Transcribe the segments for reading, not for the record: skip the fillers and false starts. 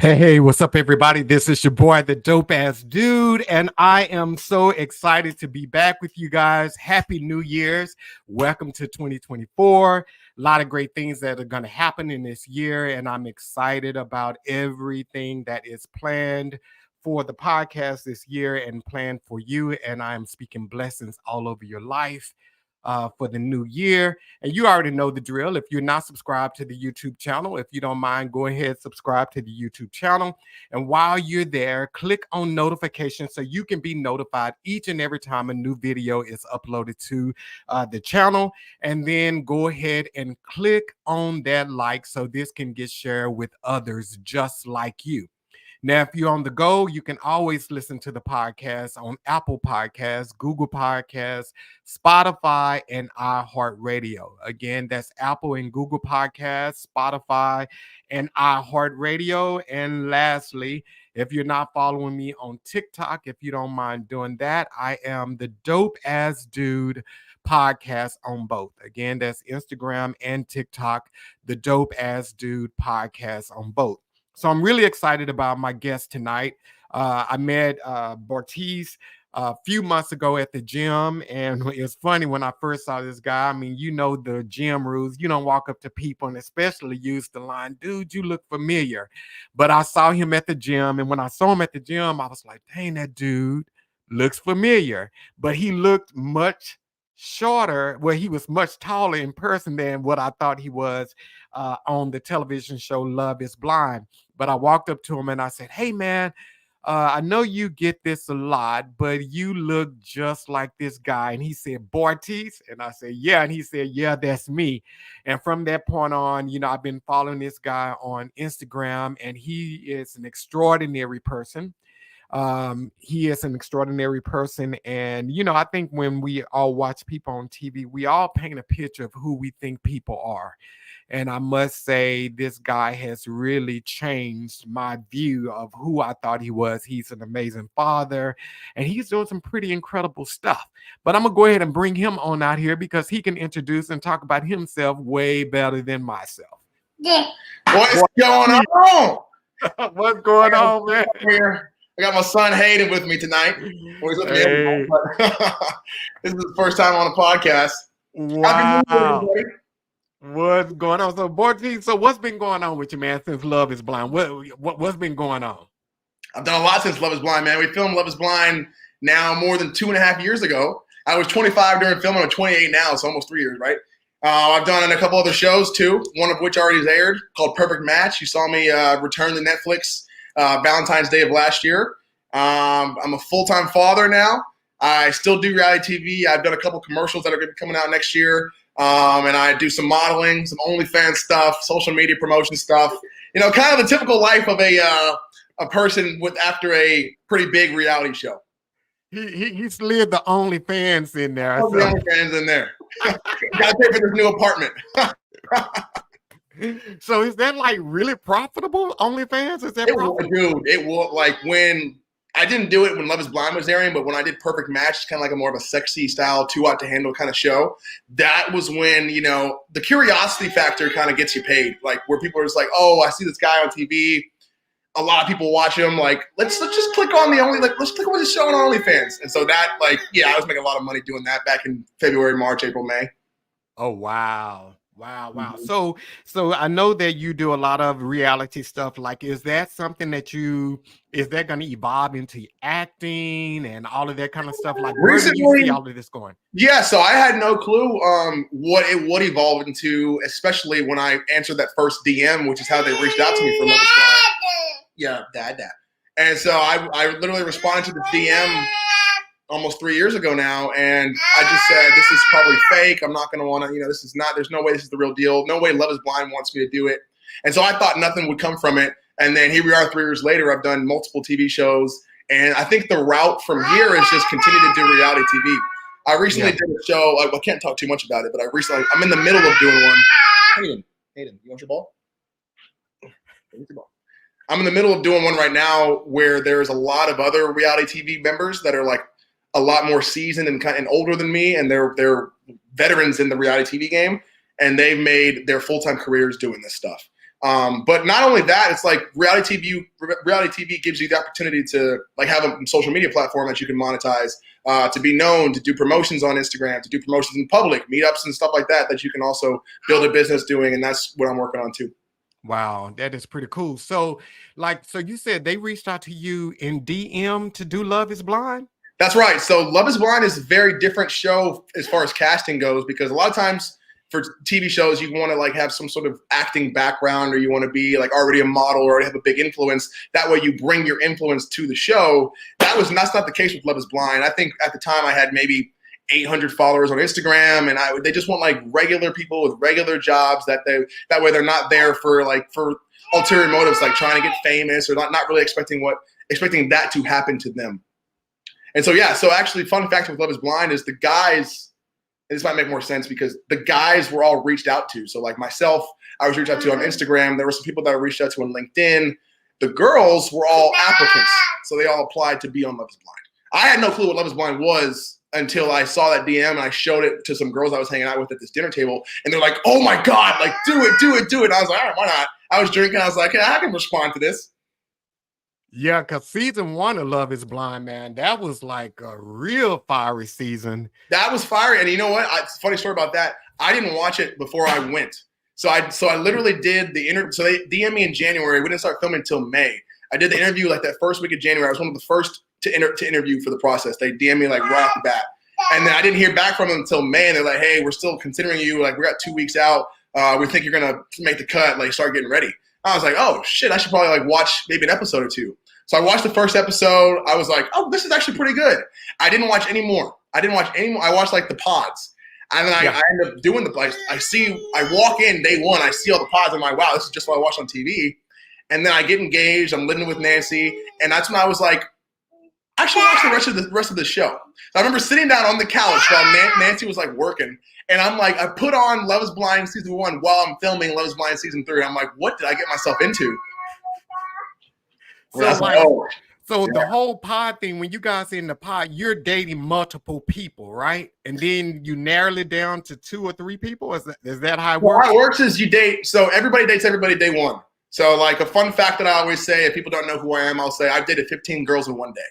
Hey, what's up, everybody? This is your boy, the dope ass dude, and I am so excited to be back with you guys. Happy New Year's. Welcome to 2024. A lot of great things that are going to happen in this year, and I'm excited about everything that is planned for the podcast this year and planned for you. And I'm speaking blessings all over your life for the new year. And you already know the drill. If you're not subscribed to the YouTube channel, if you don't mind, go ahead, subscribe to the YouTube channel. And while you're there, click on notifications so you can be notified each and every time a new video is uploaded to the channel. And then go ahead and click on that like so this can get shared with others just like you. Now, if you're on the go, you can always listen to the podcast on Apple Podcasts, Google Podcasts, Spotify, and iHeartRadio. Again, that's Apple and Google Podcasts, Spotify, and iHeartRadio. And lastly, if you're not following me on TikTok, if you don't mind doing that, I am the Dope Ass Dude podcast on both. Again, that's Instagram and TikTok, the Dope Ass Dude podcast on both. So I'm really excited about my guest tonight. I met Bartise a few months ago at the gym, and it was funny when I first saw this guy. I mean, you know the gym rules. You don't walk up to people and especially use the line, dude, you look familiar. But I saw him at the gym, and when I saw him at the gym, I was like, dang, that dude looks familiar. But he looked much shorter. Well, he was much taller in person than what I thought he was on the television show Love is Blind. But I walked up to him and I said, hey, man, I know you get this a lot, but you look just like this guy. And he said, Bartise? And I said, yeah. And he said, yeah, that's me. And from that point on, you know, I've been following this guy on Instagram, and he is an extraordinary person. He is an extraordinary person. And, you know, I think when we all watch people on TV, we all paint a picture of who we think people are. And I must say, this guy has really changed my view of who I thought he was. He's an amazing father, and he's doing some pretty incredible stuff. But I'm going to go ahead and bring him on out here because he can introduce and talk about himself way better than myself. What's going on? What's going on, man? Here. I got my son Hayden with me tonight. Hey. This is the first time on a podcast. Wow. Happy New Year, what's going on? So, Bartise, so what's been going on with you, man, since Love is Blind? What's been going on? I've done a lot since Love is Blind, man. We filmed Love is Blind now more than 2.5 years ago. I was 25 during filming. I'm 28 now, so almost 3 years, right? I've done a couple other shows, too, one of which already has aired, called Perfect Match. You saw me return to Netflix Valentine's Day of last year. I'm a full-time father now. I still do reality TV. I've done a couple commercials that are going to be coming out next year. And I do some modeling, some OnlyFans stuff, social media promotion stuff. You know, kind of the typical life of a person after a pretty big reality show. He slid the OnlyFans in there. The OnlyFans in there. Got to pay for this new apartment. So is that like really profitable? OnlyFans? Is that profitable? Dude, it was like when I didn't do it when Love is Blind was airing, but when I did Perfect Match, it's kind of like a more of a sexy style, too hot to handle kind of show. That was when, you know, the curiosity factor kind of gets you paid. Like where people are just like, oh, I see this guy on TV. A lot of people watch him. Like, let's just click on let's click on his show on OnlyFans. And so that, like, yeah, I was making a lot of money doing that back in February, March, April, May. Oh, wow. Wow. So I know that you do a lot of reality stuff. Like, is that something that is that going to evolve into acting and all of that kind of stuff? Like, where do you see all of this going? Yeah, so I had no clue what it would evolve into, especially when I answered that first DM, which is how they reached out to me for Love is Blind. Yeah, dad. And so I literally responded to the DM almost 3 years ago now, and I just said, this is probably fake. I'm not going to want to, this is not, there's no way this is the real deal. No way Love is Blind wants me to do it. And so I thought nothing would come from it. And then here we are 3 years later. I've done multiple TV shows. And I think the route from here is just continue to do reality TV. I recently did a show. I can't talk too much about it, but I'm in the middle of doing one. Hayden, you want your ball? I'm in the middle of doing one right now where there's a lot of other reality TV members that are like a lot more seasoned and older than me, and they're veterans in the reality TV game, and they've made their full-time careers doing this stuff. But not only that, it's like reality TV gives you the opportunity to like have a social media platform that you can monetize, to be known, to do promotions on Instagram, to do promotions in public, meetups and stuff like that you can also build a business doing. And that's what I'm working on too. Wow, that is pretty cool. So you said they reached out to you in DM to do Love is Blind? That's right. So Love is Blind is a very different show as far as casting goes, because a lot of times for TV shows, you want to like have some sort of acting background, or you want to be like already a model or already have a big influence. That way you bring your influence to the show. That's not the case with Love is Blind. I think at the time I had maybe 800 followers on Instagram, and they just want like regular people with regular jobs that way they're not there for ulterior motives, like trying to get famous or not really expecting that to happen to them. And so, so actually, fun fact with Love is Blind is the guys, and this might make more sense because the guys were all reached out to. So like myself, I was reached out to on Instagram. There were some people that I reached out to on LinkedIn. The girls were all applicants. So they all applied to be on Love is Blind. I had no clue what Love is Blind was until I saw that DM and I showed it to some girls I was hanging out with at this dinner table. And they're like, oh my God, like do it. And I was like, all right, why not? I was drinking. I was like, I can respond to this. Yeah, because season 1 of Love is Blind, man, that was like a real fiery season. That was fiery. And you know what? Funny story about that. I didn't watch it before I went. So I literally did the interview. So they DM'd me in January. We didn't start filming until May. I did the interview like that first week of January. I was one of the first to interview for the process. They DM'd me like right off the bat. And then I didn't hear back from them until May. And they're like, hey, we're still considering you. Like, we got 2 weeks out. We think you're going to make the cut. Like, start getting ready. I was like, oh, shit, I should probably like watch maybe an episode or two. So I watched the first episode. I was like, oh, this is actually pretty good. I didn't watch any more. I watched like the pods. And then I end up doing I walk in day one, I see all the pods. I'm like, wow, this is just what I watched on TV. And then I get engaged. I'm living with Nancy. And that's when I was like, I should watch the rest of the show. So I remember sitting down on the couch while Nancy was like working. And I'm like, I put on Love is Blind season 1 while I'm filming Love is Blind season 3. I'm like, what did I get myself into? So the whole pod thing, when you guys in the pod, you're dating multiple people, right? And then you narrow it down to 2 or 3 people? Is that how it works? How it works is you date, so everybody dates everybody day one. So like a fun fact that I always say, if people don't know who I am, I'll say I've dated 15 girls in one day.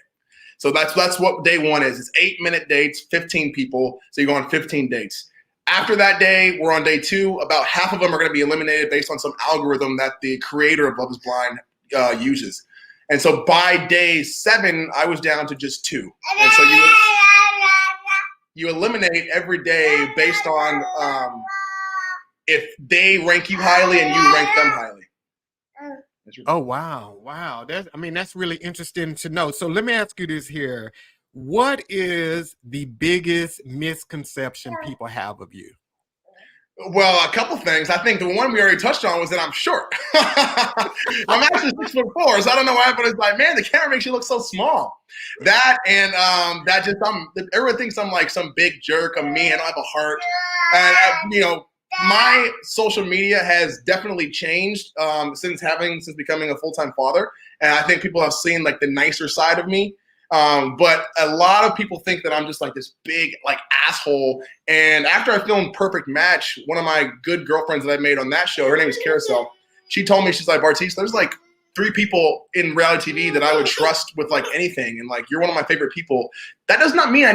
So that's what day one is. It's 8-minute dates, 15 people. So you go on 15 dates. After that day, we're on day 2. About half of them are going to be eliminated based on some algorithm that the creator of Love is Blind uses. And so by day 7, I was down to just 2. And so you eliminate every day based on if they rank you highly and you rank them highly. Oh, wow. That's really interesting to know. So let me ask you this here. What is the biggest misconception people have of you? Well, a couple things. I think the one we already touched on was that I'm short. I'm actually 6'4", so I don't know why, but it's like, man, the camera makes you look so small. That and everyone thinks I'm like some big jerk. I'm me. I don't have a heart. And my social media has definitely changed since becoming a full-time father, and I think people have seen like the nicer side of me. But a lot of people think that I'm just like this big like asshole. And after I filmed Perfect Match, one of my good girlfriends that I made on that show, her name is Carousel. She told me, she's like, Bartise, there's like 3 people in reality TV that I would trust with like anything, and like you're one of my favorite people. That does not mean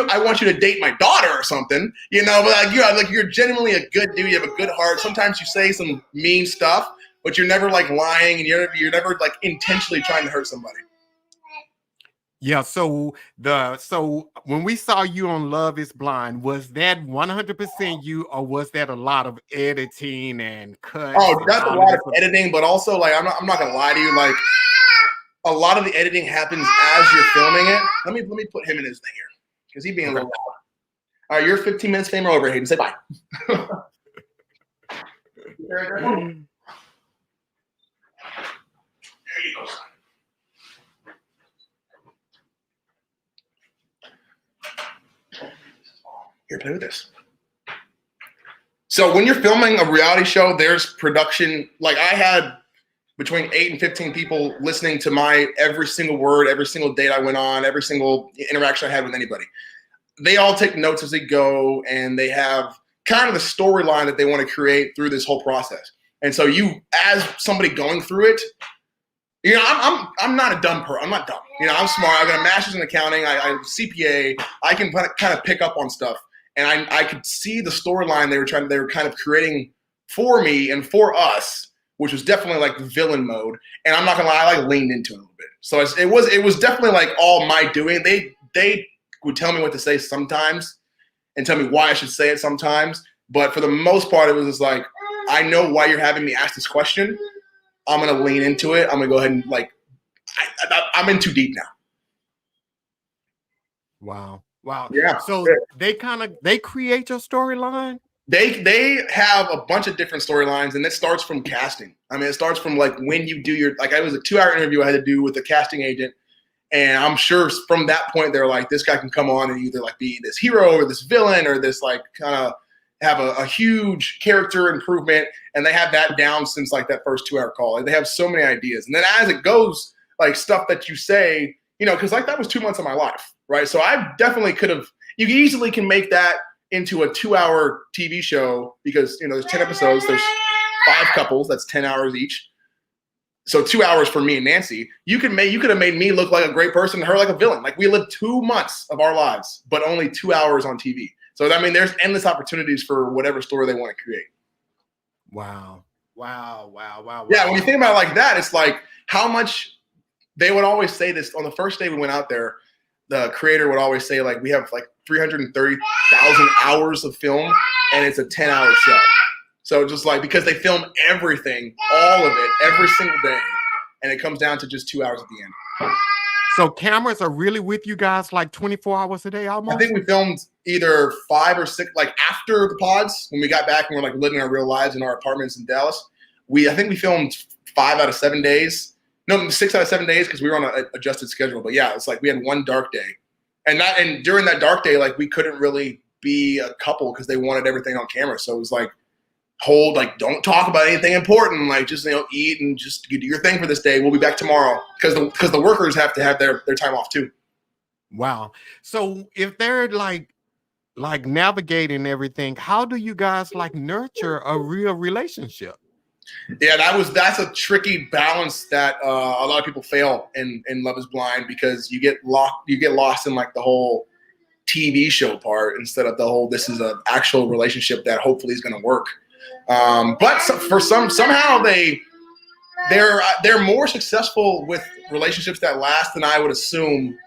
I want you to date my daughter or something, but you're genuinely a good dude. You have a good heart. Sometimes you say some mean stuff, but you're never like lying, and you're never like intentionally trying to hurt somebody. Yeah, so when we saw you on Love is Blind, was that 100% you, or was that a lot of editing and cuts? Oh, that's a lot of editing, but also like I'm not gonna lie to you, like a lot of the editing happens as you're filming it. Let me put him in his thing here, because he's being a little loud. All right, you're 15 minutes fame over, Hayden. Say bye. Here, play with this. So when you're filming a reality show, there's production. Like I had between 8 and 15 people listening to my every single word, every single date I went on, every single interaction I had with anybody. They all take notes as they go, and they have kind of the storyline that they want to create through this whole process. And so you, as somebody going through it, you know, I'm not a dumb person. I'm not dumb. You know, I'm smart. I got a master's in accounting. I'm CPA. I can kind of pick up on stuff. And I could see the storyline they were kind of creating for me and for us, which was definitely like the villain mode. And I'm not gonna lie, I like leaned into it a little bit. So it was definitely like all my doing. They would tell me what to say sometimes and tell me why I should say it sometimes. But for the most part, it was just like, I know why you're having me ask this question. I'm gonna lean into it. I'm gonna go ahead and like, I'm in too deep now. Wow. Wow. Yeah. So they create your storyline? They have a bunch of different storylines, and it starts from casting. I mean, it starts from like when you do your, like, it was a 2-hour interview I had to do with a casting agent. And I'm sure from that point, they're like, this guy can come on and either like be this hero or this villain or this like kind of have a huge character improvement. And they have that down since like that first 2-hour call. And they have so many ideas. And then as it goes, like stuff that you say, you know, because like that was 2 months of my life, right? So I definitely could have, you easily can make that into a 2-hour TV show because, you know, there's 10 episodes, there's 5 couples, that's 10 hours each. So 2 hours for me and Nancy. You could have made me look like a great person and her like a villain. Like we lived 2 months of our lives, but only 2 hours on TV. So I mean, there's endless opportunities for whatever story they want to create. Wow. Yeah, when you think about it like that, it's like how much they would always say this on the first day we went out there. The creator would always say like we have like 330,000 hours of film, and it's a 10-hour show. So just like because they film everything, all of it, every single day, and it comes down to just 2 hours at the end. So cameras are really with you guys like 24 hours a day almost? I think we filmed either 5 or 6, like after the pods, when we got back and we're like living our real lives in our apartments in Dallas. I think we filmed 5 out of 7 days. No, 6 out of 7 days because we were on an adjusted schedule. But yeah, it's like we had one dark day. And during that dark day, like we couldn't really be a couple because they wanted everything on camera. So it was like, don't talk about anything important. Like just, you know, eat and just do your thing for this day. We'll be back tomorrow because the workers have to have their time off too. Wow. So if they're like navigating everything, how do you guys like nurture a real relationship? Yeah, that's a tricky balance that a lot of people fail in Love Is Blind because you get lost in like the whole TV show part instead of the whole this is an actual relationship that hopefully is going to work. But somehow they're more successful with relationships that last than I would assume.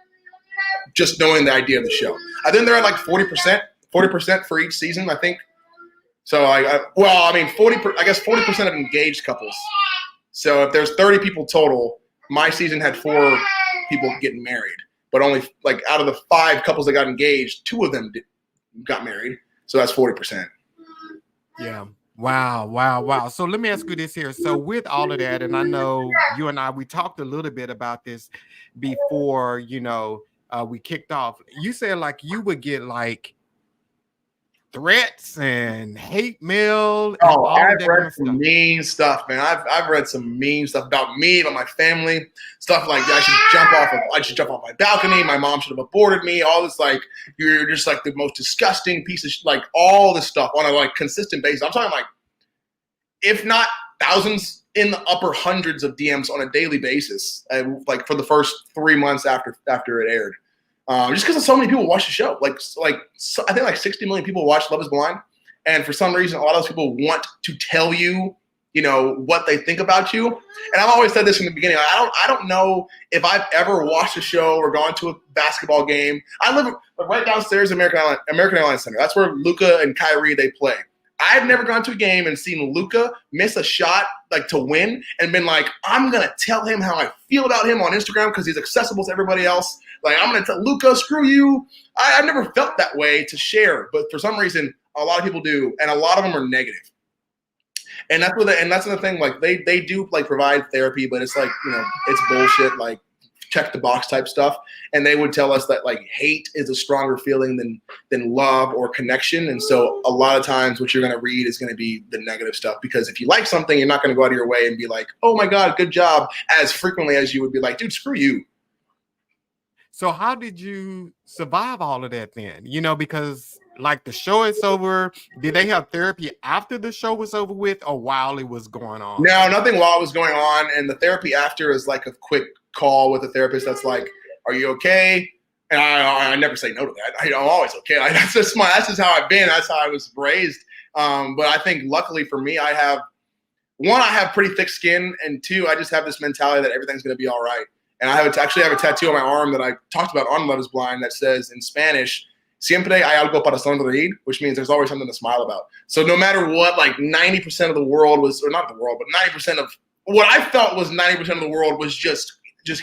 Just knowing the idea of the show, I think they're at like 40% for each season. I think. So I mean 40% of engaged couples. So if there's 30 people total, my season had 4 people getting married, but only like out of the 5 couples that got engaged, 2 of them got married. So that's 40%. Yeah. Wow. So let me ask you this here. So with all of that, and I know you and I, we talked a little bit about this before, you know, we kicked off. You said like you would get like threats and hate mail. And I've read some mean stuff, man. I've read some mean stuff about me, about my family, stuff like I should jump off my balcony. My mom should have aborted me. All this like you're just like the most disgusting piece of like all this stuff on a like consistent basis. I'm talking like if not thousands, in the upper hundreds of DMs on a daily basis, like for the first 3 months after it aired. Just because so many people watch the show, I think like 60 million people watch Love Is Blind, and for some reason, a lot of those people want to tell you, you know, what they think about you. And I've always said this from the beginning. I don't know if I've ever watched a show or gone to a basketball game. I live right downstairs at American Airlines Center. That's where Luka and Kyrie they play. I've never gone to a game and seen Luka miss a shot like to win and been like, I'm gonna tell him how I feel about him on Instagram because he's accessible to everybody else. Like I'm gonna tell Luka, screw you. I've never felt that way to share, but for some reason, a lot of people do, and a lot of them are negative. And that's the thing. Like they do like provide therapy, but it's like, you know, it's bullshit. Like check the box type stuff. And they would tell us that like hate is a stronger feeling than love or connection. And so a lot of times what you're going to read is going to be the negative stuff, because if you like something, you're not going to go out of your way and be like, oh my God, good job, as frequently as you would be like, dude, screw you. So how did you survive all of that then? You know, because like the show is over. Did they have therapy after the show was over with, or while it was going on? No, nothing while it was going on. And the therapy after is like a quick call with a therapist that's like, are you okay? And I never say no to that. I'm always okay. Like, that's just how I've been. That's how I was raised. But I think luckily for me, I have pretty thick skin, and two, I just have this mentality that everything's going to be all right. And I actually have a tattoo on my arm that I talked about on Love is Blind that says in Spanish, siempre hay algo para sonreír, which means there's always something to smile about. So no matter what, like 90% of the world was, or not the world, but 90% of what I felt was 90% of the world was just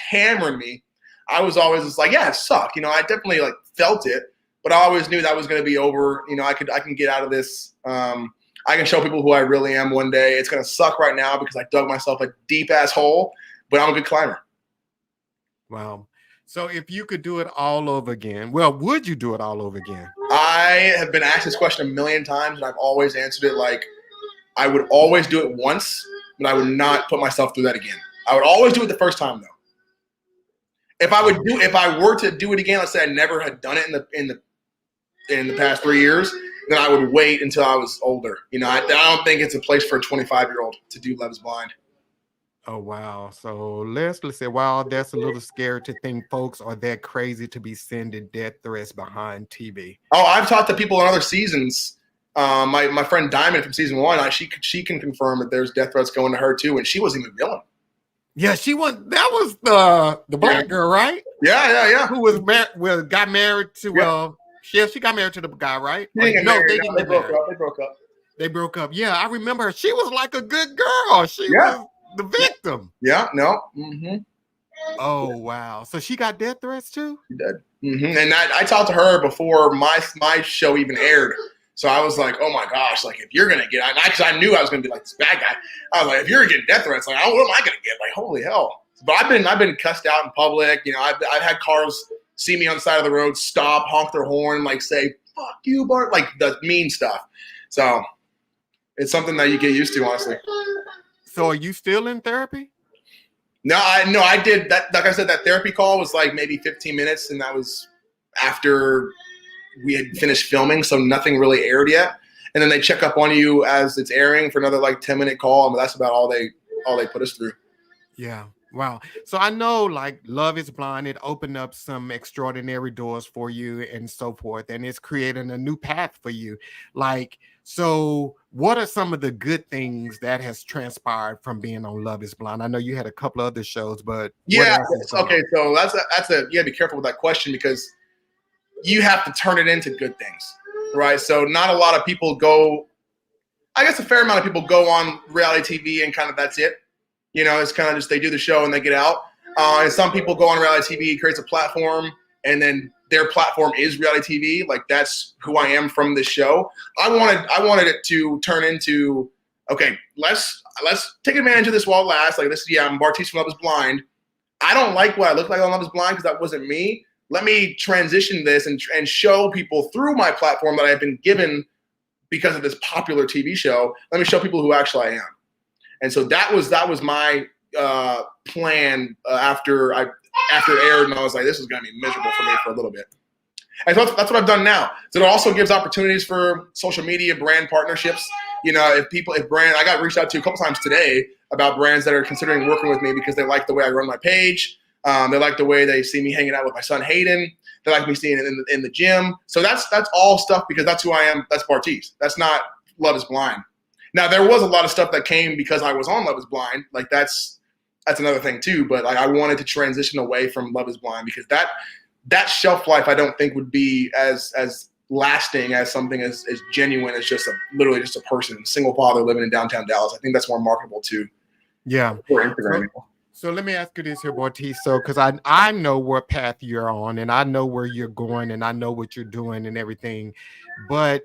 hammering me. I was always just like, yeah, it sucked. You know, I definitely like felt it, but I always knew that was going to be over. You know, I can get out of this. I can show people who I really am one day. It's going to suck right now because I dug myself a deep ass hole, but I'm a good climber. Wow. So if you could do it all over again, well, would you do it all over again? I have been asked this question a million times, and I've always answered it like I would always do it once, but I would not put myself through that again. I would always do it the first time, though. If I were to do it again, let's say I never had done it in the past 3 years, then I would wait until I was older. You know, I don't think it's a place for a 25-year-old to do Love is Blind. Oh, wow. So let's say, wow, that's a little scary to think folks are that crazy to be sending death threats behind TV. Oh, I've talked to people in other seasons. My friend Diamond from season 1, she can confirm that there's death threats going to her too, and she wasn't even villain. Yeah, that was the black girl, right? Yeah. Who was got married to she got married to the guy, right? They broke up. They broke up. Yeah, I remember her. She was like a good girl. She was the victim. Yeah, no. Mm-hmm. Oh, wow. So she got death threats too? She did. Mm-hmm. And I talked to her before my show even aired. So I was like, oh my gosh, like if you're going to get, because I knew I was going to be like this bad guy. I was like, if you're getting death threats, like, what am I going to get? Like, holy hell. But I've been cussed out in public. You know, I've had cars see me on the side of the road, stop, honk their horn, like say, fuck you, Bart, like the mean stuff. So it's something that you get used to, honestly. So are you still in therapy? No, I did that. Like I said, that therapy call was like maybe 15 minutes, and that was after we had finished filming, so nothing really aired yet. And then they check up on you as it's airing for another like 10-minute call, and that's about all they put us through. Yeah. Wow. So I know like Love is Blind, it opened up some extraordinary doors for you and so forth, and it's creating a new path for you. Like, so what are some of the good things that has transpired from being on Love is Blind? I know you had a couple other shows, but yeah. Okay. So that's you gotta be careful with that question, because you have to turn it into good things, right? So not a lot of people go, I guess a fair amount of people go on reality TV and kind of that's it. You know, it's kind of just they do the show and they get out. And some people go on reality TV, creates a platform, and then their platform is reality TV. Like that's who I am from this show. I wanted it to turn into, okay, let's take advantage of this while it lasts. Like this, I'm Bartise from Love is Blind. I don't like what I look like on Love is Blind because that wasn't me. Let me transition this and show people through my platform that I've been given because of this popular TV show. Let me show people who actually I am. And so that was my plan after it aired, and I was like, this is going to be miserable for me for a little bit. And so that's what I've done now. So it also gives opportunities for social media, brand partnerships. You know, I got reached out to a couple times today about brands that are considering working with me because they like the way I run my page. They like the way they see me hanging out with my son Hayden. They like me seeing it in the gym. So that's all stuff because that's who I am. That's Bartise. That's not Love is Blind. Now there was a lot of stuff that came because I was on Love is Blind. Like that's another thing too. But like I wanted to transition away from Love is Blind because that shelf life I don't think would be as lasting as something as genuine as just literally just a person, single father living in downtown Dallas. I think that's more marketable too. Yeah. For Instagram. So let me ask you this here, Bartise. So, because I know what path you're on, and I know where you're going, and I know what you're doing and everything, but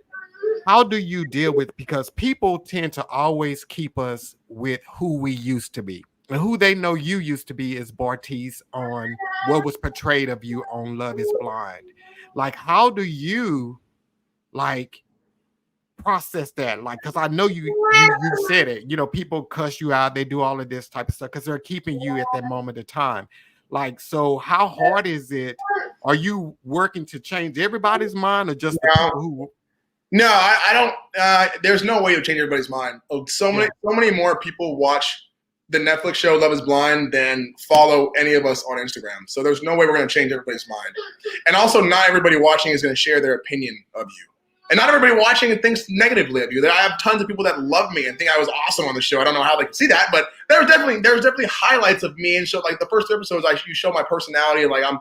how do you deal with, because people tend to always keep us with who we used to be. and who they know you used to be is Bartise on what was portrayed of you on Love is Blind. Like, how do you like process that? Like, because I know you said it, you know, people cuss you out, they do all of this type of stuff because they're keeping you at that moment of time. Like, so how hard is it? Are you working to change everybody's mind or just the people who? No, I don't. There's no way to change everybody's mind. Oh, so many more people watch the Netflix show Love is Blind than follow any of us on Instagram. So there's no way we're going to change everybody's mind. And also, not everybody watching is going to share their opinion of you. And not everybody watching thinks negatively of you. I have tons of people that love me and think I was awesome on the show. I don't know how they can see that, but there's definitely highlights of me and show, like the first episodes. You show my personality, like I'm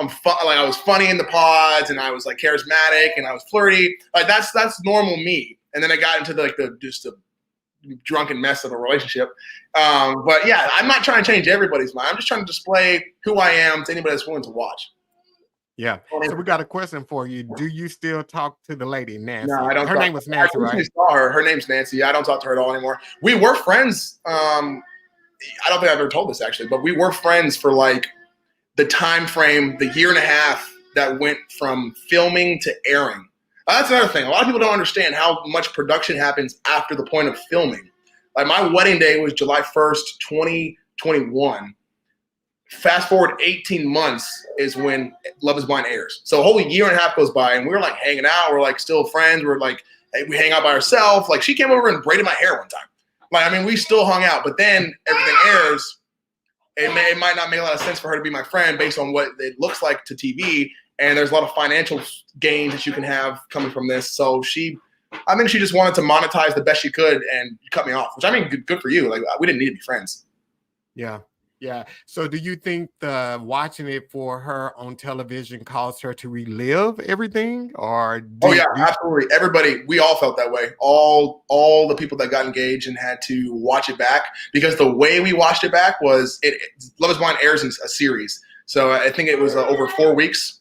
fun, like I was funny in the pods, and I was like charismatic, and I was flirty. Like that's normal me. And then I got into the drunken mess of a relationship. But yeah, I'm not trying to change everybody's mind. I'm just trying to display who I am to anybody that's willing to watch. Yeah. So we got a question for you. Do you still talk to the lady, Nancy? No, I don't. Her name was Nancy, right? I saw her. Her name's Nancy. I don't talk to her at all anymore. We were friends. I don't think I've ever told this actually, but we were friends for like the time frame, the year and a half that went from filming to airing. That's another thing. A lot of people don't understand how much production happens after the point of filming. Like my wedding day was July 1st, 2021. Fast forward 18 months is when Love is Blind airs. So a whole year and a half goes by, and we're like hanging out. We're like still friends. We're like, hey, we hang out by ourselves. Like she came over and braided my hair one time. Like, I mean, we still hung out, but then everything airs. It might not make a lot of sense for her to be my friend based on what it looks like to TV. And there's a lot of financial gains that you can have coming from this. So I think she just wanted to monetize the best she could and cut me off, which I mean, good for you. Like we didn't need to be friends. Yeah. Yeah. So do you think watching it for her on television caused her to relive everything? Or absolutely. Everybody, we all felt that way. All the people that got engaged and had to watch it back, because the way we watched it back was Love is Blind airs in a series. So I think it was over 4 weeks.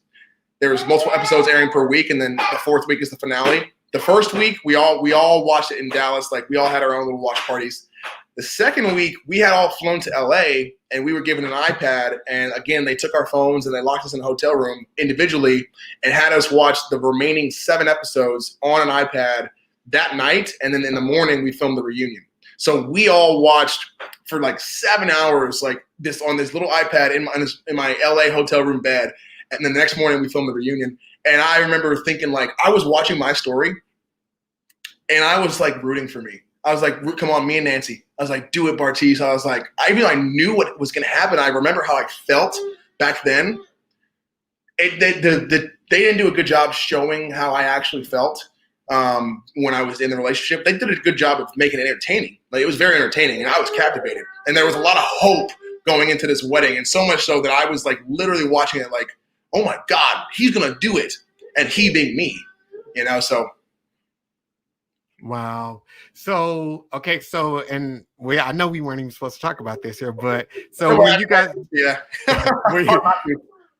There was multiple episodes airing per week, and then the fourth week is the finale. The first week we all watched it in Dallas. Like we all had our own little watch parties. The second week, we had all flown to LA, and we were given an iPad. And again, they took our phones and they locked us in a hotel room individually and had us watch the remaining 7 episodes on an iPad that night. And then in the morning, we filmed the reunion. So we all watched for like 7 hours, like this on this little iPad in my LA hotel room bed. And then the next morning, we filmed the reunion. And I remember thinking, like, I was watching my story, and I was like rooting for me. I was like, come on, me and Nancy. I was like, do it, Bartise. I was like, I knew what was going to happen. I remember how I felt back then. They didn't do a good job showing how I actually felt when I was in the relationship. They did a good job of making it entertaining. Like it was very entertaining, and I was captivated. And there was a lot of hope going into this wedding, and so much so that I was like literally watching it like, oh my God, he's going to do it. And he being me, so. Wow. So, okay. So, and I know we weren't even supposed to talk about this here, but so when you guys,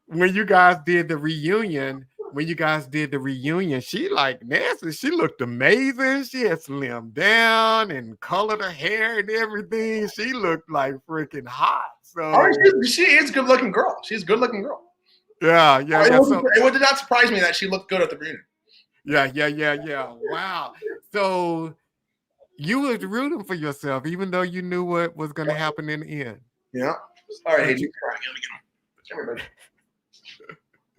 when you guys did the reunion, she like Nancy, she looked amazing. She had slimmed down and colored her hair and everything. She looked like freaking hot. So she is a good looking girl. She's a good looking girl. Yeah. It did not surprise me that she looked good at the reunion. Yeah. Wow. So you was rooting for yourself, even though you knew what was going to happen in the end. Yeah. All right.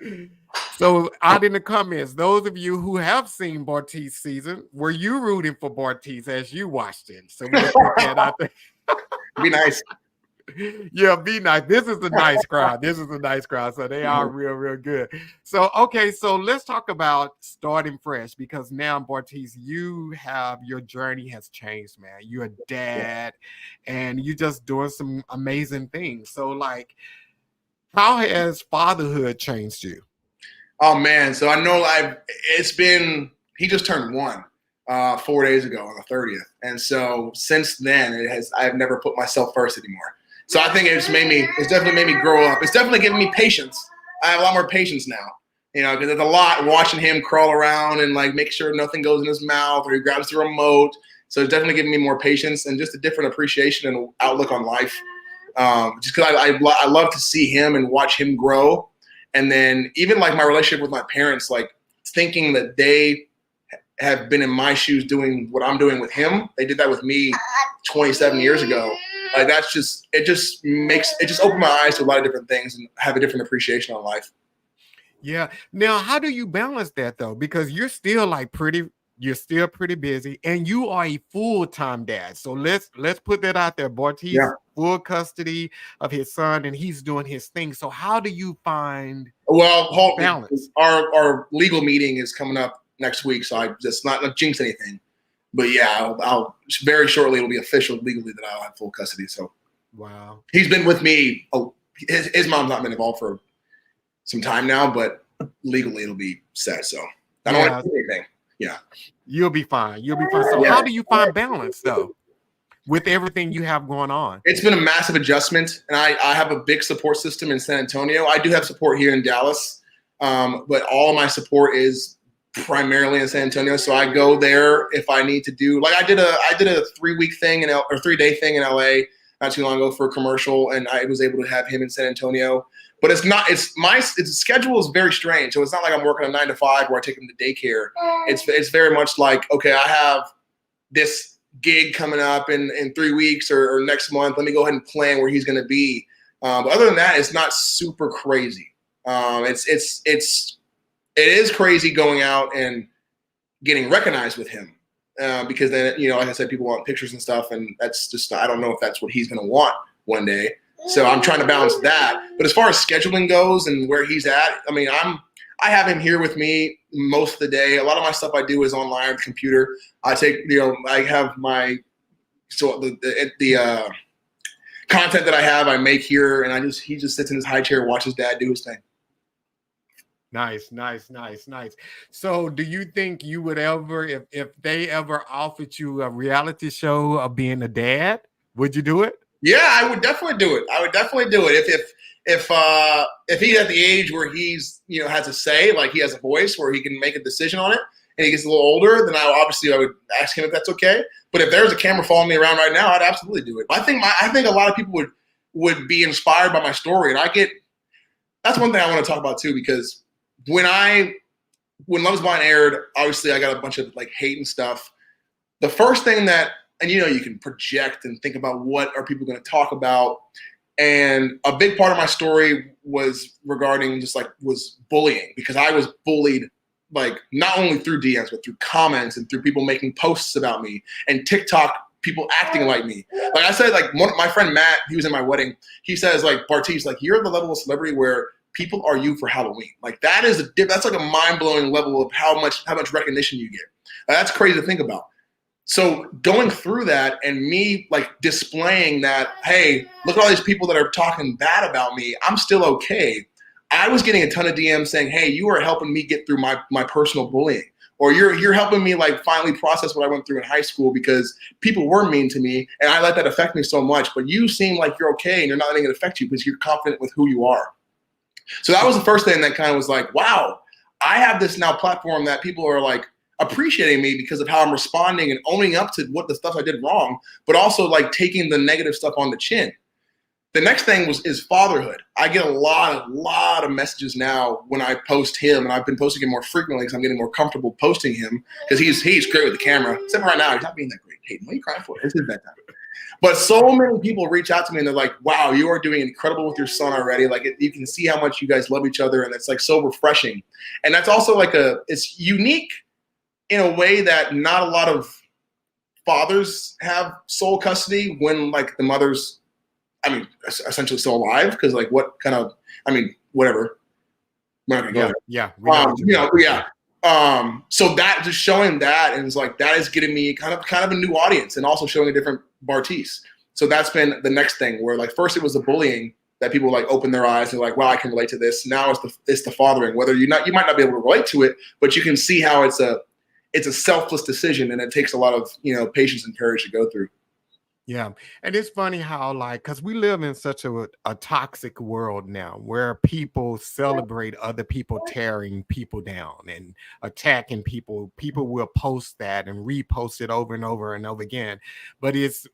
Hey, so out in the comments, those of you who have seen Bartise season, were you rooting for Bartise as you watched it? So we put that out there. Be nice. Yeah, be nice. This is a nice crowd. So they are real good. So, okay. So let's talk about starting fresh, because now, Bartise, your journey has changed, man. You're a dad and you're just doing some amazing things. So like, how has fatherhood changed you? Oh man. So I know he just turned 1 4 days ago on the 30th. And so since then I've never put myself first anymore. So I think it's definitely made me grow up. It's definitely given me patience. I have a lot more patience now, because there's a lot watching him crawl around and like make sure nothing goes in his mouth or he grabs the remote. So it's definitely given me more patience and just a different appreciation and outlook on life. Just because I love to see him and watch him grow. And then even like my relationship with my parents, like thinking that they have been in my shoes doing what I'm doing with him. They did that with me 27 years ago. Like it just opened my eyes to a lot of different things and have a different appreciation on life. Yeah. Now, how do you balance that though? Because you're still pretty busy and you are a full-time dad. So let's put that out there. Bartise, full custody of his son and he's doing his thing. So how do you find balance? Our legal meeting is coming up next week. So I just not jinx anything. But yeah, I'll very shortly it'll be official legally that I'll have full custody. So wow. He's been with me. His mom's not been involved for some time now, but legally it'll be set. So I don't want to do anything. Yeah. You'll be fine. So how do you find balance though with everything you have going on? It's been a massive adjustment, and I have a big support system in San Antonio. I do have support here in Dallas, but all of my support is primarily in San Antonio. So I go there if I need to do, like I did a 3-week thing or 3-day thing in LA not too long ago for a commercial, and I was able to have him in San Antonio. But its schedule is very strange. So it's not like I'm working a 9 to 5 where I take him to daycare. It's very much like, okay, I have this gig coming up in 3 weeks or next month. Let me go ahead and plan where he's going to be. But other than that, it's not super crazy. It is crazy going out and getting recognized with him. Because then, like I said, people want pictures and stuff, and that's just, I don't know if that's what he's going to want one day. So I'm trying to balance that. But as far as scheduling goes and where he's at, I mean, I have him here with me most of the day. A lot of my stuff I do is online on the computer. I take, I have the content that I have, I make here, and he just sits in his high chair and watches dad do his thing. Nice. So do you think you would ever, if they ever offered you a reality show of being a dad, would you do it? Yeah, I would definitely do it. If he's at the age where he's, has a say, like he has a voice where he can make a decision on it, and he gets a little older, then I would ask him if that's okay. But if there's a camera following me around right now, I'd absolutely do it. I think a lot of people would be inspired by my story, and that's one thing I want to talk about too, because when Love Is Blind aired, obviously I got a bunch of like hate and stuff. The first thing that, and you can project and think about what are people going to talk about. And a big part of my story was regarding was bullying, because I was bullied, like not only through DMs, but through comments and through people making posts about me and TikTok people acting like me. Like I said, like my friend Matt, he was in my wedding. He says like, Bartise, like you're the level of celebrity where people are you for Halloween. Like that's like a mind-blowing level of how much recognition you get. That's crazy to think about. So going through that and me like displaying that, hey, look at all these people that are talking bad about me, I'm still okay. I was getting a ton of DMs saying, hey, you are helping me get through my personal bullying. Or you're helping me like finally process what I went through in high school because people were mean to me and I let that affect me so much. But you seem like you're okay and you're not letting it affect you because you're confident with who you are. So that was the first thing that kind of was like, wow, I have this now platform that people are like appreciating me because of how I'm responding and owning up to what the stuff I did wrong, but also like taking the negative stuff on the chin. The next thing is fatherhood. I get a lot of messages now when I post him, and I've been posting him more frequently because I'm getting more comfortable posting him because he's great with the camera. Except right now, he's not being that great. Hayden, what are you crying for? It's his bedtime. But so many people reach out to me and they're like, wow, you are doing incredible with your son already. Like you can see how much you guys love each other, and it's like so refreshing. And that's also like it's unique in a way that not a lot of fathers have sole custody when like the mother's, essentially still alive, because like what kind of, whatever. We're not gonna go there. So that just showing that, and it's like that is getting me kind of a new audience, and also showing a different Bartise. So that's been the next thing where like first it was the bullying that people like open their eyes and like, wow, I can relate to this. Now it's the fathering. Whether you might not be able to relate to it, but you can see how it's a selfless decision, and it takes a lot of patience and courage to go through. Yeah. And it's funny how, like, because we live in such a toxic world now where people celebrate other people tearing people down and attacking people. People will post that and repost it over and over and over again. But it's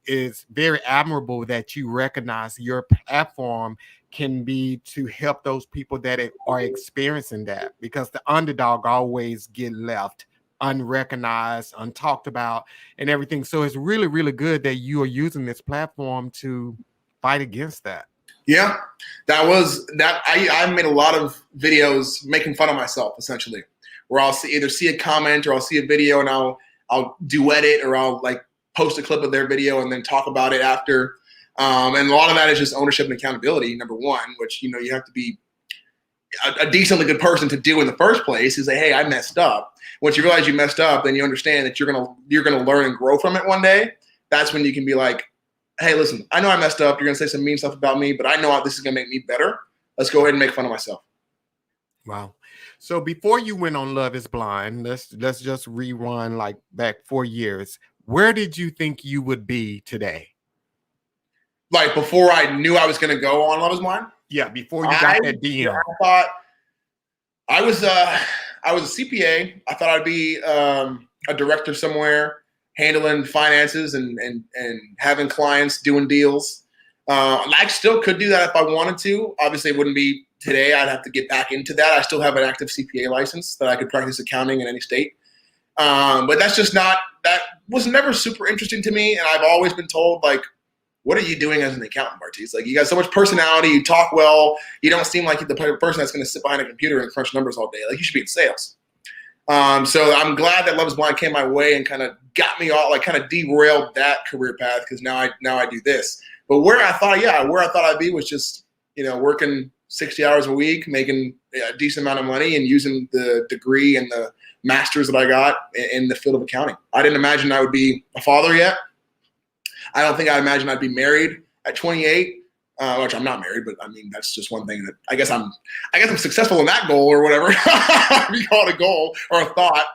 very admirable that you recognize your platform can be to help those people that are experiencing that, because the underdog always get left unrecognized, untalked about, and everything. So it's really, really good that you are using this platform to fight against that. Yeah, that was that. I made a lot of videos making fun of myself, essentially, where I'll either see a comment or I'll see a video and I'll duet it, or I'll like post a clip of their video and then talk about it after. And a lot of that is just ownership and accountability. Number one, which you have to be a decently good person to do in the first place, is say, hey, I messed up. Once you realize you messed up, then you understand that you're gonna learn and grow from it one day. That's when you can be like, hey, listen, I know I messed up. You're gonna say some mean stuff about me, but I know this is gonna make me better. Let's go ahead and make fun of myself. Wow. So before you went on Love Is Blind, let's just rewind like back 4 years. Where did you think you would be today? Like before I knew I was gonna go on Love Is Blind? Yeah, before you got that DM. I thought I was a CPA. I thought I'd be a director somewhere, handling finances and having clients, doing deals. I still could do that if I wanted to. Obviously, it wouldn't be today. I'd have to get back into that. I still have an active CPA license that I could practice accounting in any state. But that was never super interesting to me. And I've always been told, like, what are you doing as an accountant, Bartise? Like, you got so much personality, you talk well, you don't seem like the person that's going to sit behind a computer and crunch numbers all day. Like, you should be in sales. So I'm glad that Love Is Blind came my way and kind of got me all, like, kind of derailed that career path, because now I do this. But where I thought I'd be was just, working 60 hours a week, making a decent amount of money, and using the degree and the masters that I got in the field of accounting. I didn't imagine I would be a father yet. I don't think I imagined I'd be married at 28, which I'm not married, but I mean, that's just one thing that I guess I'm successful in that goal, or whatever you call it, a goal or a thought.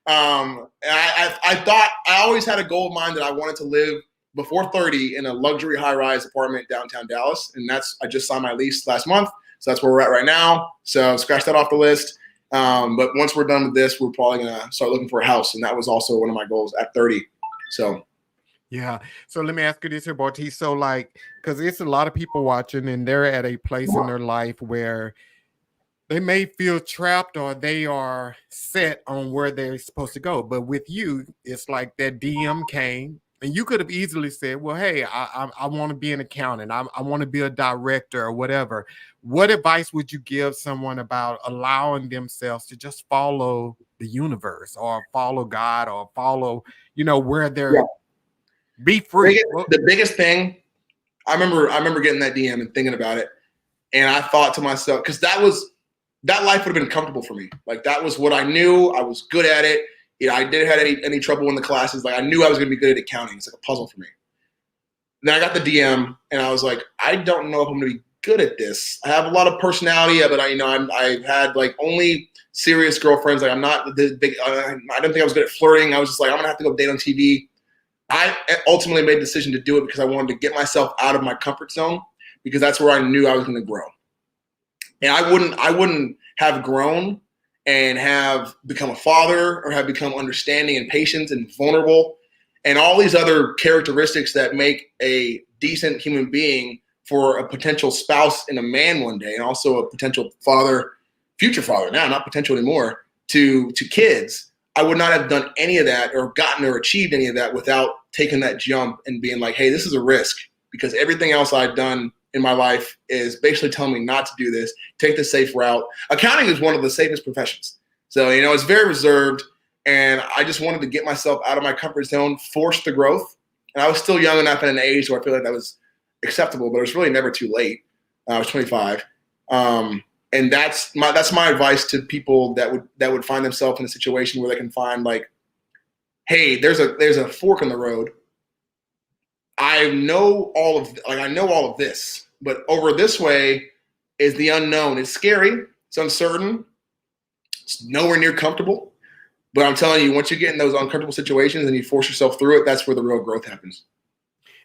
And I thought I always had a goal of mine that I wanted to live before 30 in a luxury high-rise apartment downtown Dallas. And I just signed my lease last month. So that's where we're at right now. So scratch that off the list. But once we're done with this, we're probably going to start looking for a house. And that was also one of my goals at 30. So yeah. So let me ask you this here, Bartise. So, like, because it's a lot of people watching and they're at a place in their life where they may feel trapped or they are set on where they're supposed to go. But with you, it's like that DM came and you could have easily said, well, hey, I want to be an accountant. I want to be a director or whatever. What advice would you give someone about allowing themselves to just follow the universe or follow God or follow, where they're be free? The biggest thing, I remember getting that DM and thinking about it. And I thought to myself, because that life would have been comfortable for me. Like, that was what I knew. I was good at it. I didn't have any trouble in the classes. Like, I knew I was going to be good at accounting. It's like a puzzle for me. Then I got the DM and I was like, I don't know if I'm going to be good at this. I have a lot of personality, but I've had like only serious girlfriends. Like, I'm not this big. I didn't think I was good at flirting. I was just like, I'm going to have to go date on TV. I ultimately made the decision to do it because I wanted to get myself out of my comfort zone, because that's where I knew I was going to grow. And I wouldn't have grown and have become a father or have become understanding and patient and vulnerable and all these other characteristics that make a decent human being for a potential spouse and a man one day, and also a potential father, future father now, not potential anymore, to kids. I would not have done any of that or gotten or achieved any of that without taking that jump and being like, hey, this is a risk, because everything else I've done in my life is basically telling me not to do this, take the safe route. Accounting is one of the safest professions. So, it's very reserved, and I just wanted to get myself out of my comfort zone, force the growth. And I was still young enough at an age where I feel like that was acceptable, but it was really never too late. I was 25. And that's my advice to people that would find themselves in a situation where they can find, like, hey, there's a fork in the road. I know all of this, but over this way is the unknown. It's scary. It's uncertain. It's nowhere near comfortable. But I'm telling you, once you get in those uncomfortable situations and you force yourself through it, that's where the real growth happens.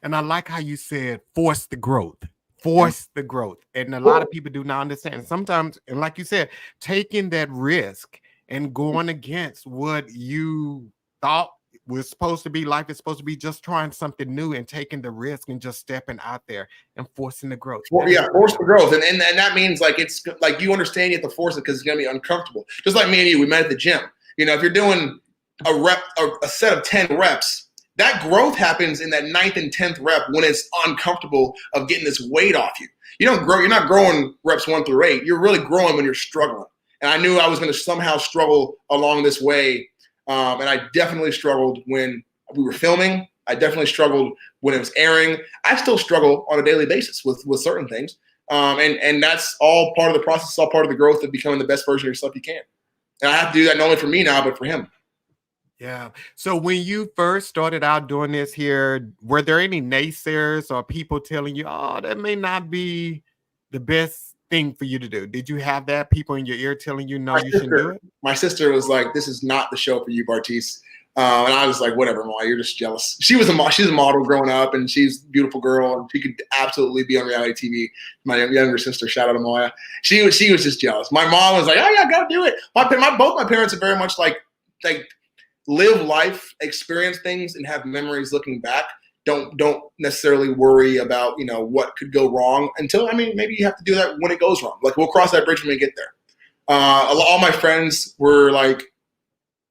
And I like how you said force the growth. Yeah. Force the growth. And a lot Well, of people do not understand. Sometimes, and like you said, taking that risk and going against what you thought was supposed to be life is supposed to be, just trying something new and taking the risk and just stepping out there and forcing the growth. That is yeah, force the awesome. growth, and that means like it's like you understand you have to force it because it's gonna be uncomfortable. Just like me and you, we met at the gym. You know, if you're doing a set of 10 reps, that growth happens in that ninth and 10th rep when it's uncomfortable of getting this weight off you. You don't grow. You're not growing reps 1 through 8. You're really growing when you're struggling. And I knew I was going to somehow struggle along this way, and I definitely struggled when we were filming. I definitely struggled when it was airing. I still struggle on a daily basis with certain things. And that's all part of the process, all part of the growth of becoming the best version of yourself you can. And I have to do that not only for me now, but for him. Yeah. So when you first started out doing this here, were there any naysayers or people telling you, oh, that may not be the best thing for you to do? Did you have that, people in your ear telling you, no, you shouldn't do it? My sister was like, "This is not the show for you, Bartise." And I was like, "Whatever, Ma. You're just jealous." She's a model growing up, and she's a beautiful girl, and she could absolutely be on reality TV. My younger sister, shout out to Maya. She was just jealous. My mom was like, "Oh yeah, go do it." Both my parents are very much like live life, experience things, and have memories looking back. Don't necessarily worry about what could go wrong until maybe you have to do that when it goes wrong. Like we'll cross that bridge when we get there. All my friends were like,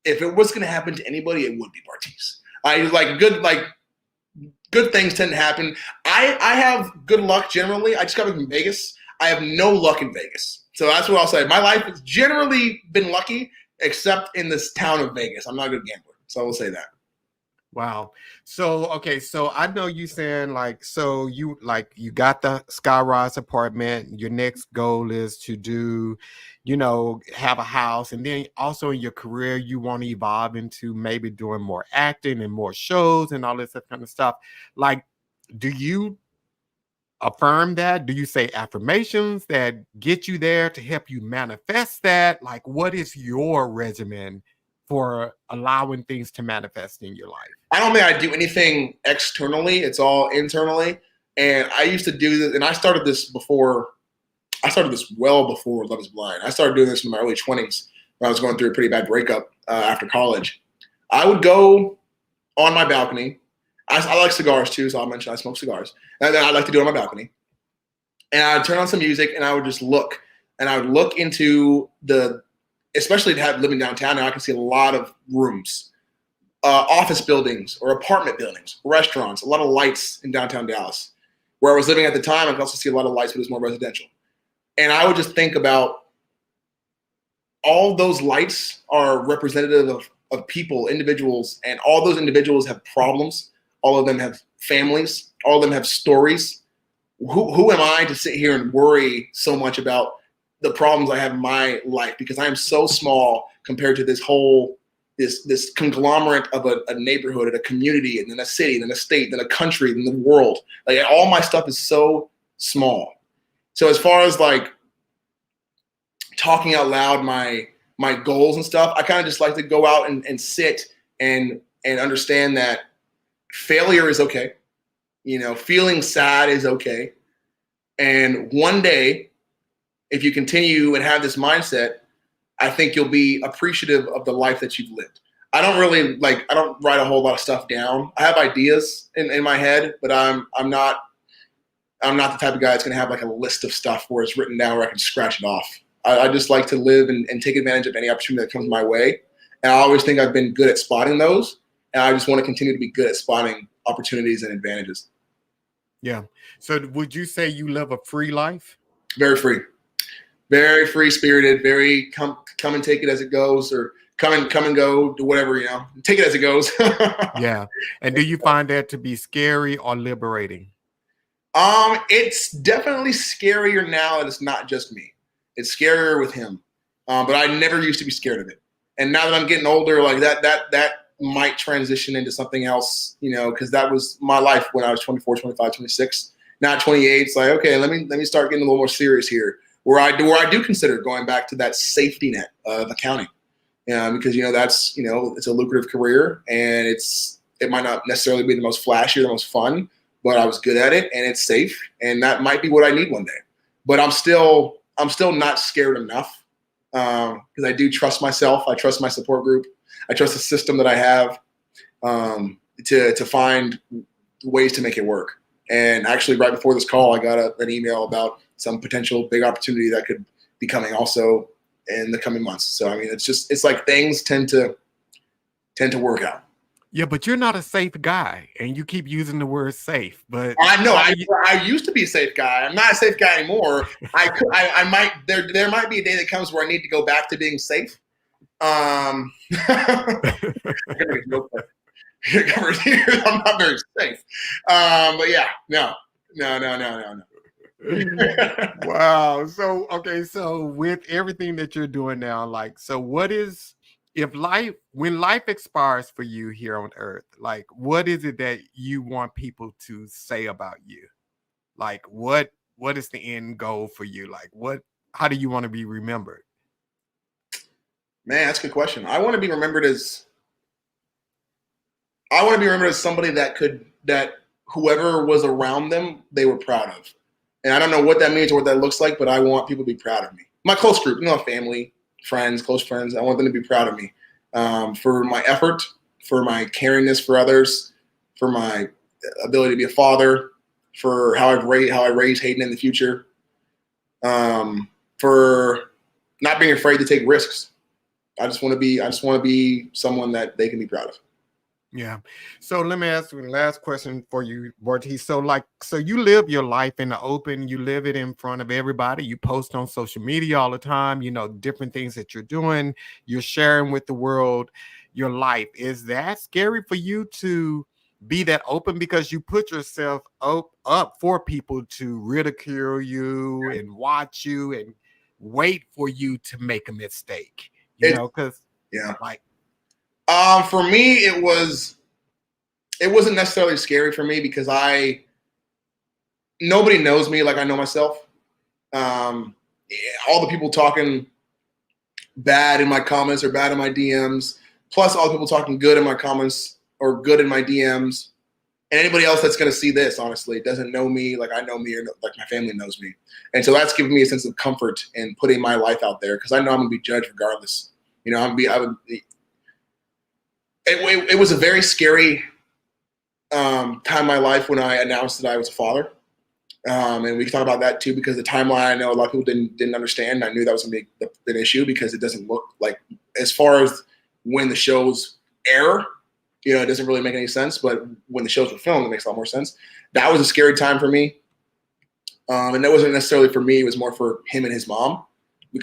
if it was going to happen to anybody, it would be Bartise. I like good things tend to happen. I have good luck generally. I just got back from Vegas. I have no luck in Vegas. So that's what I'll say. My life has generally been lucky, except in this town of Vegas. I'm not a good gambler. So I will say that. Wow. So, okay. So I know you saying you got the Skyrise apartment. Your next goal is to do, have a house. And then also in your career, you want to evolve into maybe doing more acting and more shows and all this kind of stuff. Like, do you affirm that? Do you say affirmations that get you there to help you manifest that? Like, what is your regimen for allowing things to manifest in your life? I don't think I do anything externally. It's all internally. And I used to do this, and I started this well before Love is Blind. I started doing this in my early 20s when I was going through a pretty bad breakup after college. I would go on my balcony. I like cigars too, so I'll mention I smoke cigars. And then I like to do it on my balcony. And I would turn on some music and I would just look. And I would look into especially living downtown, now I can see a lot of rooms, office buildings or apartment buildings, restaurants, a lot of lights in downtown Dallas. Where I was living at the time, I could also see a lot of lights, but it was more residential. And I would just think about all those lights are representative of people, individuals, and all those individuals have problems. All of them have families. All of them have stories. Who am I to sit here and worry so much about the problems I have in my life? Because I am so small compared to this whole this conglomerate of a neighborhood and a community and then a city and then a state, then a country, then the world. Like all my stuff is so small. So as far as like talking out loud my goals and stuff, I kind of just like to go out and sit and understand that failure is okay. Feeling sad is okay. And one day, if you continue and have this mindset, I think you'll be appreciative of the life that you've lived. I don't write a whole lot of stuff down. I have ideas in my head, but I'm not the type of guy that's going to have like a list of stuff where it's written down where I can scratch it off. I just like to live and take advantage of any opportunity that comes my way. And I always think I've been good at spotting those. And I just want to continue to be good at spotting opportunities and advantages. Yeah. So would you say you live a free life? Very free. Very free spirited, very come and take it as it goes, or come and go, do whatever, take it as it goes. Yeah. And do you find that to be scary or liberating? It's definitely scarier now, and it's not just me. It's scarier with him. But I never used to be scared of it. And now that I'm getting older, like that might transition into something else, because that was my life when I was 24, 25, 26. Now at 28, it's like, okay, let me start getting a little more serious here. Where I do consider going back to that safety net of accounting, because that's it's a lucrative career, and it might not necessarily be the most flashy or the most fun, but I was good at it and it's safe. And that might be what I need one day. But I'm still not scared enough because I do trust myself. I trust my support group. I trust the system that I have to find ways to make it work. And actually, right before this call, I got an email about some potential big opportunity that could be coming also in the coming months. So I mean, it's like things tend to work out. Yeah, but you're not a safe guy, and you keep using the word safe. But I know I used to be a safe guy. I'm not a safe guy anymore. I might there might be a day that comes where I need to go back to being safe. I'm not very safe. But yeah, no. Wow. So okay, so with everything that you're doing now, like, so what is, if life, when life expires for you here on earth, like what is it that you want people to say about you? Like what is the end goal for you? Like how do you want to be remembered? Man, that's a good question. I want to be remembered as somebody that whoever was around them, they were proud of. And I don't know what that means or what that looks like, but I want people to be proud of me. My close group, family, friends, close friends, I want them to be proud of me for my effort, for my caringness for others, for my ability to be a father, for how I raise Hayden in the future, for not being afraid to take risks. I just want to be someone that they can be proud of. Yeah. So let me ask you the last question for you, Bartise. So you live your life in the open, you live it in front of everybody, you post on social media all the time, different things that you're doing, you're sharing with the world your life. Is that scary for you to be that open because you put yourself up for people to ridicule you and watch you and wait for you to make a mistake? Because yeah. like For me, it wasn't necessarily scary for me because nobody knows me like I know myself. All the people talking bad in my comments or bad in my DMs, plus all the people talking good in my comments or good in my DMs, and anybody else that's going to see this, honestly, doesn't know me like I know me or like my family knows me. And so that's given me a sense of comfort in putting my life out there because I know I'm going to be judged regardless. It was a very scary time in my life when I announced that I was a father. And we can talk about that too, because the timeline, I know a lot of people didn't understand. I knew that was going to be an issue because it doesn't look like, as far as when the shows air, it doesn't really make any sense. But when the shows were filmed, it makes a lot more sense. That was a scary time for me. And that wasn't necessarily for me. It was more for him and his mom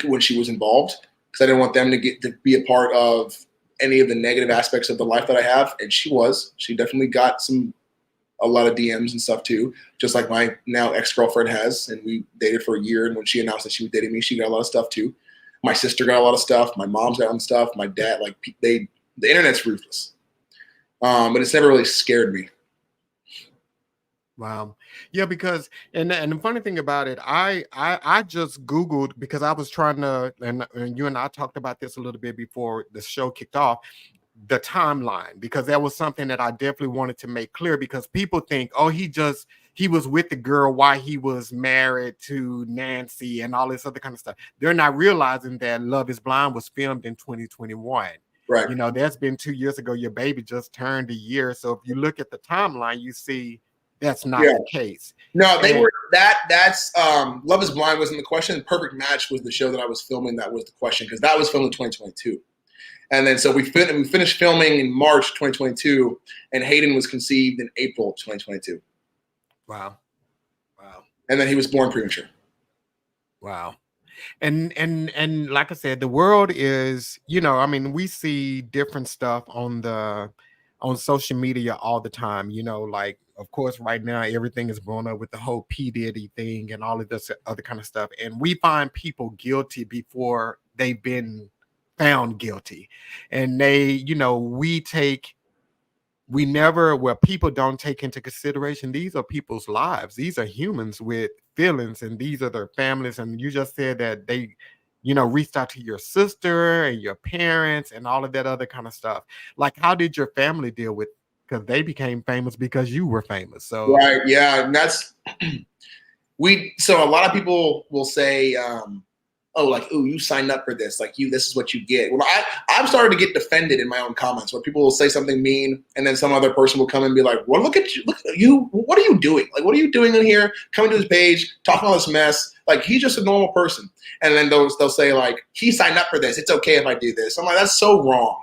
when she was involved, because I didn't want them to be a part of any of the negative aspects of the life that I have. And she definitely got a lot of DMs and stuff too, just like my now ex-girlfriend has. And we dated for a year. And when she announced that she was dating me, she got a lot of stuff too. My sister got a lot of stuff. My mom's got some stuff. My dad, the internet's ruthless. But it's never really scared me. Wow. Yeah, because and the funny thing about it, I just Googled because I was trying to, and you and I talked about this a little bit before the show kicked off, the timeline, because that was something that I definitely wanted to make clear, because people think, oh, he was with the girl while he was married to Nancy and all this other kind of stuff. They're not realizing that Love is Blind was filmed in 2021. Right. That's been 2 years ago. Your baby just turned a year. So if you look at the timeline, you see that's not the case. No, they were that's Love is Blind wasn't the question. Perfect Match was the show that I was filming. That was the question, because that was filmed in 2022. And then so we finished filming in March 2022, and Hayden was conceived in April 2022. Wow. And then he was born premature. Wow. And like I said, the world is, we see different stuff on social media all the time, like, of course, right now, everything is blown up with the whole P. Diddy thing and all of this other kind of stuff. And we find people guilty before they've been found guilty. And people don't take into consideration, these are people's lives. These are humans with feelings, and these are their families. And you just said that they reached out to your sister and your parents and all of that other kind of stuff. Like, how did your family deal with because they became famous because you were famous. So Right. Yeah. And that's so a lot of people will say, oh, like, ooh, you signed up for this. Like this is what you get. Well, I've started to get defended in my own comments where people will say something mean and then some other person will come and be like, well, look at you. What are you doing? Like, what are you doing in here? Coming to his page, talking all this mess. Like, he's just a normal person. And then they'll say like, he signed up for this. It's okay if I do this. I'm like, that's so wrong.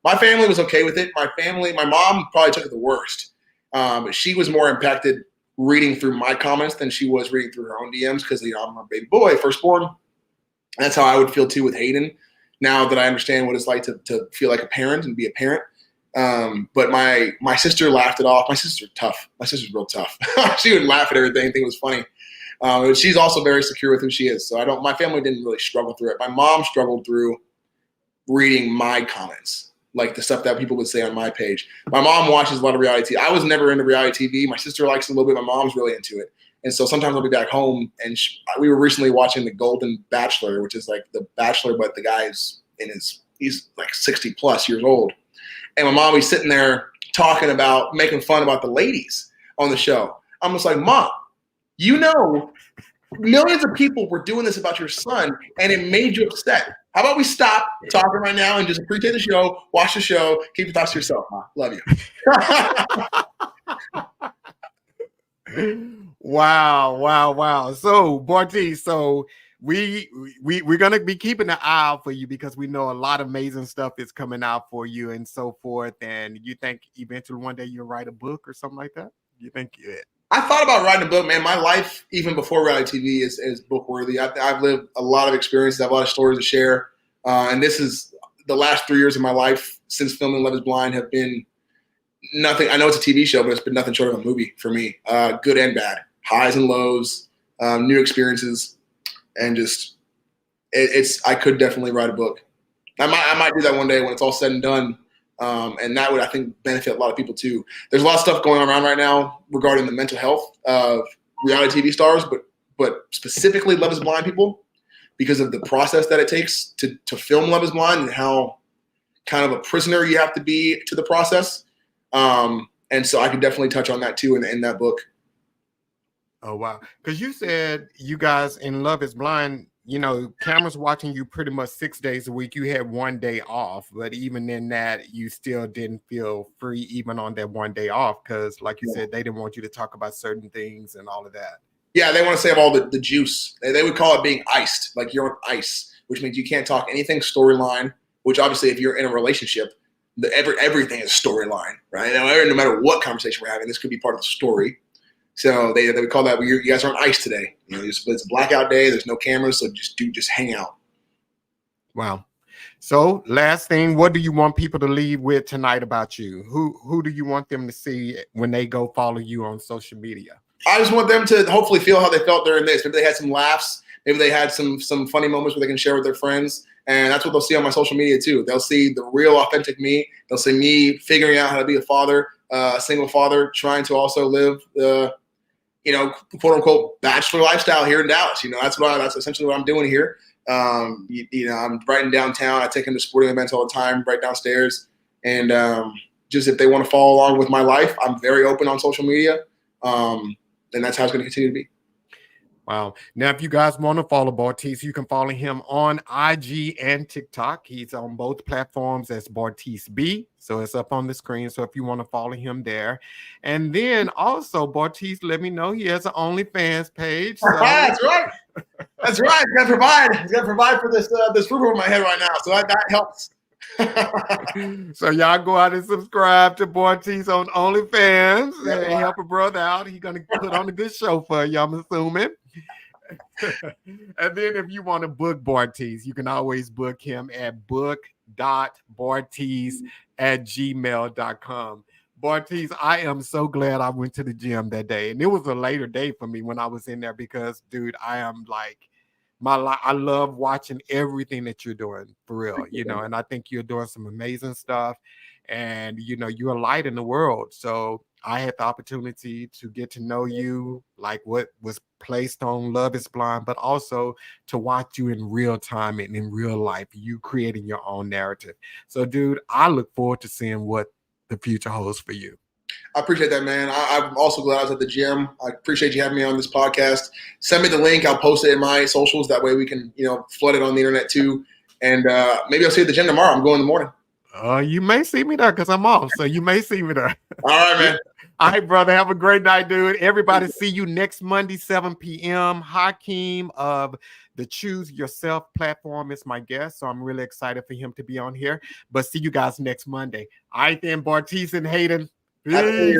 My family was okay with it. My mom probably took it the worst. But she was more impacted reading through my comments than she was reading through her own DMs because, I'm a baby boy, firstborn. That's how I would feel too with Hayden. Now that I understand what it's like to feel like a parent and be a parent. But my sister laughed it off. My sister's tough. My sister's real tough. She would laugh at everything, think it was funny. She's also very secure with who she is. So my family didn't really struggle through it. My mom struggled through reading my comments, like the stuff that people would say on my page. My mom watches a lot of reality TV. I was never into reality TV. My sister likes it a little bit. My mom's really into it. And so sometimes I'll be back home, and we were recently watching The Golden Bachelor, which is like The Bachelor, but the guy's he's like 60 plus years old. And my mom was sitting there making fun about the ladies on the show. I'm just like, Mom, millions of people were doing this about your son, and it made you upset. How about we stop talking right now and just appreciate the show, watch the show, keep your thoughts to yourself, Mom. Love you. Wow. So, Bartise, we're gonna be keeping an eye out for you because we know a lot of amazing stuff is coming out for you and so forth. And you think eventually one day you'll write a book or something like that? You think it? I thought about writing a book, man. My life, even before reality TV, is book worthy. I've lived a lot of experiences. I have a lot of stories to share. And this is the last 3 years of my life since filming Love is Blind have been nothing. I know it's a TV show, but it's been nothing short of a movie for me. Good and bad, highs and lows, new experiences, and just I could definitely write a book. I might do that one day when it's all said and done. And that would, I think, benefit a lot of people too. There's a lot of stuff going around right now regarding the mental health of reality TV stars, but specifically Love is Blind people, because of the process that it takes to film Love is Blind and how kind of a prisoner you have to be to the process. And so I could definitely touch on that too in that book. Oh, wow. Because you said you guys in Love is Blind, cameras watching you pretty much 6 days a week. You had 1 day off, but even in that, you still didn't feel free even on that 1 day off because, like you said, they didn't want you to talk about certain things and all of that. Yeah, they want to save all the juice. They would call it being iced, like you're on ice, which means you can't talk anything storyline, which obviously if you're in a relationship, everything is storyline, right? No matter what conversation we're having, this could be part of the story. So they would call that, you guys are on ice today. It's a blackout day. There's no cameras, so just hang out. Wow. So last thing, what do you want people to leave with tonight about you? Who do you want them to see when they go follow you on social media? I just want them to hopefully feel how they felt during this. Maybe they had some laughs. Maybe they had some funny moments where they can share with their friends. And that's what they'll see on my social media too. They'll see the real authentic me. They'll see me figuring out how to be a father, a single father, trying to also live the quote unquote bachelor lifestyle here in Dallas. That's essentially what I'm doing here. I'm right in downtown. I take them to sporting events all the time, right downstairs. And just if they want to follow along with my life, I'm very open on social media. And that's how it's going to continue to be. Wow. Now, if you guys want to follow Bartise, you can follow him on IG and TikTok. He's on both platforms as Bartise B. So it's up on the screen. So if you want to follow him there. And then also, Bartise let me know he has an OnlyFans page. So. That's right. That's right. He's got to provide for this roof over my head right now. So that helps. So y'all go out and subscribe to Bartise on OnlyFans and help a brother out. He's going to put on a good show for you, I'm assuming. And then if you want to book Bartise, you can always book him at book.bartise@gmail.com. Bartise, I am so glad I went to the gym that day. And it was a later day for me when I was in there because, dude, I am like, I love watching everything that you're doing for real, and I think you're doing some amazing stuff and, you're a light in the world. So I had the opportunity to get to know you, like what was placed on Love is Blind, but also to watch you in real time and in real life, you creating your own narrative. So, dude, I look forward to seeing what the future holds for you. I appreciate that, man. I'm also glad I was at the gym. I appreciate you having me on this podcast. Send me the link. I'll post it in my socials. That way we can, flood it on the internet too. And maybe I'll see you at the gym tomorrow. I'm going in the morning. You may see me there because I'm off. So you may see me there. All right, man. All right, brother. Have a great night, dude. Everybody see you next Monday, 7 p.m. Hakeem of the Choose Yourself platform is my guest. So I'm really excited for him to be on here. But see you guys next Monday. All right, then, Bartise and Hayden. Peace.